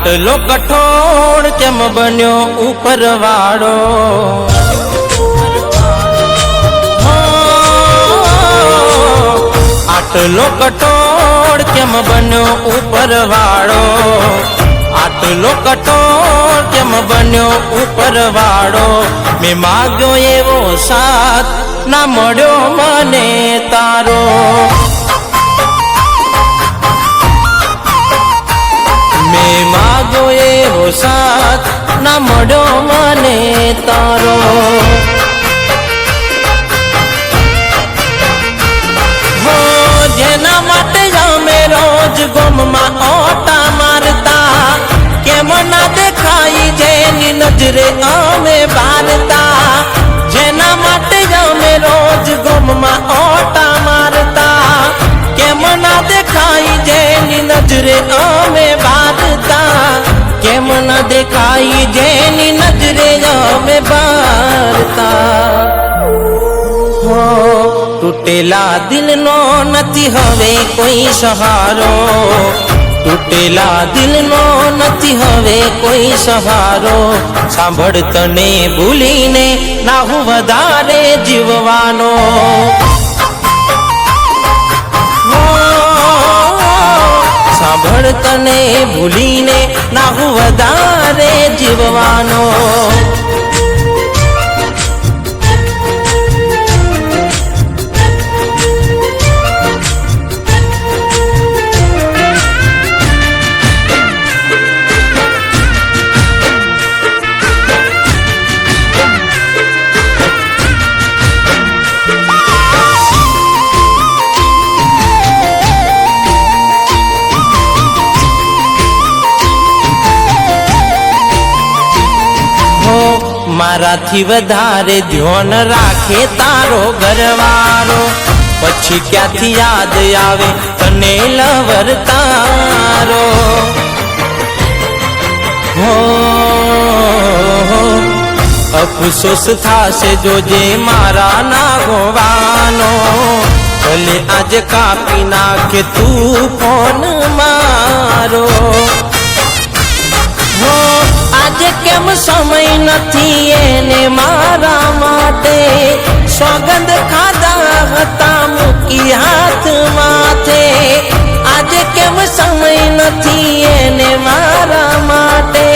આટલો કઠોળ કેમ બન્યો ઉપરવાળો, આટલો કઠોળ કેમ બન્યો ઉપરવાળો, આટલો કઠોળ કેમ બન્યો ઉપરવાળો। મેં માગ્યો એવો સાથ ના મળ્યો મને તારો, મેં માગ્યો એવો સાથ ના મળ્યો મને તારો। હો જેના માટે અમે રોજ ગોમમાં ઓટા મારતા, કેમ ના દેખાઈ જેની નજરે અમે બારતા, જેના માટે અમે રોજ ગોમમાં ઓટા મારતા, કેમ ના દેખાઈ જેની નજરે અમે બારતા, કેમ ના દેખાઈ જેની નજરે અમે બારતા। હો તૂટેલા દિલનો નથી હવે કોઈ સહારો, તૂટેલા દિલનો નથી હવે કોઈ સહારો, સાંભળ તને ભૂલીને ના હું વધારે જીવવાનો, સાંભળ તને ભૂલીને ના હું વધારે જીવવાનો। મારાથી વધારે ધ્યાન રાખે તારો ઘરવાળો, પછી ક્યાંથી યાદ આવે તને લવર તારો। હો અફસોસ થાશે જોજે મારા ના ગોવાનો, ભલે આજે કાપી નાખે તું ફોન મારો। આજે કેમ સમય નથી એને મારા માટે, સોગંદ ખાધા હતા મૂકી હાથ માથે, આજે કેમ સમય નથી એને મારા માટે,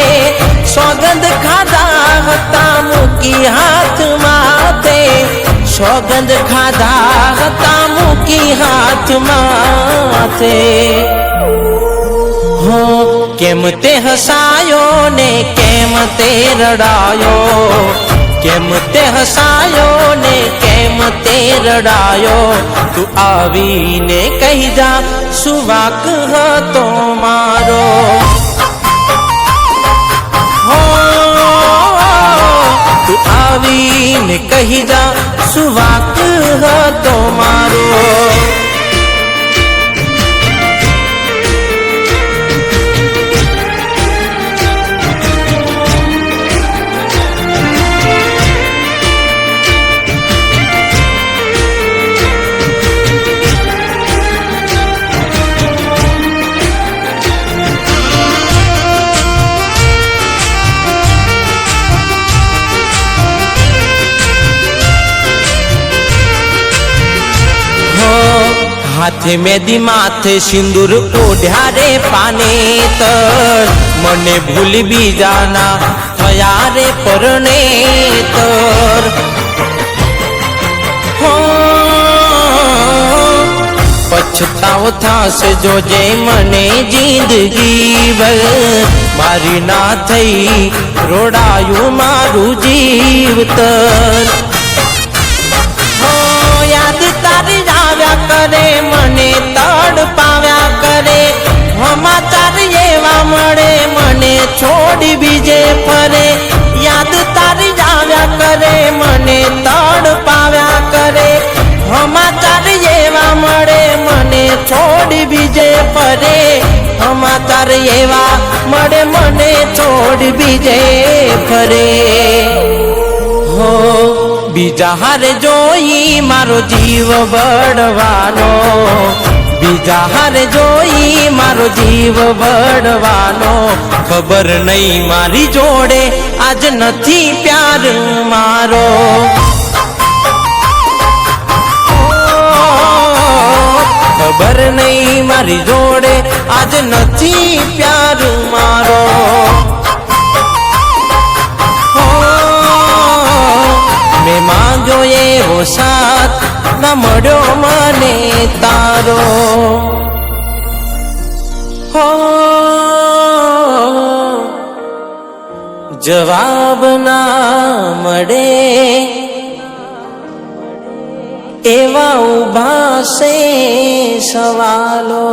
સોગંદ ખાધા હતા મૂકી હાથ માથે, સોગંદ ખાધા હતા મૂકી હાથ માથે। હો કેમ તે હસાયો ને કેમ તે રડાયો, કેમ તે હસાયો ને કેમ તે રડાયો, તું આવીને કહી જા શું વાંક હતો મારો। હો તું આવીને કહી જા શું વાંક હતો મારો। हाथे मेदी माथे सिंदूर ओढ़्या रे पाने तर, मने भूल भी जाना थया रे परणे तर। हो पछताओ थासे जोजे मने जिंदगी भर, मारी ना थई रोडायु मारू जीवतर। याद तारी जाव्या करे मने तड़ पाव्या करे, समाचार एवा मळे मने छोड़ी बीजे फरे, याद तारी जाव्या करे मने तड़ पाव्या करे, समाचार एवा मळे मने छोड़ी बीजे फरे, समाचार एवा मळे मने छोड़ी बीजे फरे। हो બીજા હારે જોઈ મારો જીવ બળવાનો, બીજા હારે જોઈ મારો જીવ બળવાનો, ખબર નહીં મારી જોડે આજ નથી પ્યાર મારો. ખબર નહીં મારી જોડે આજ નથી પ્યાર મારો. મેં માંગ્યો એવો સાથ ના મળ્યો મને તારો. હો જવાબ ના મળે એવા ઉભા છે સવાલો.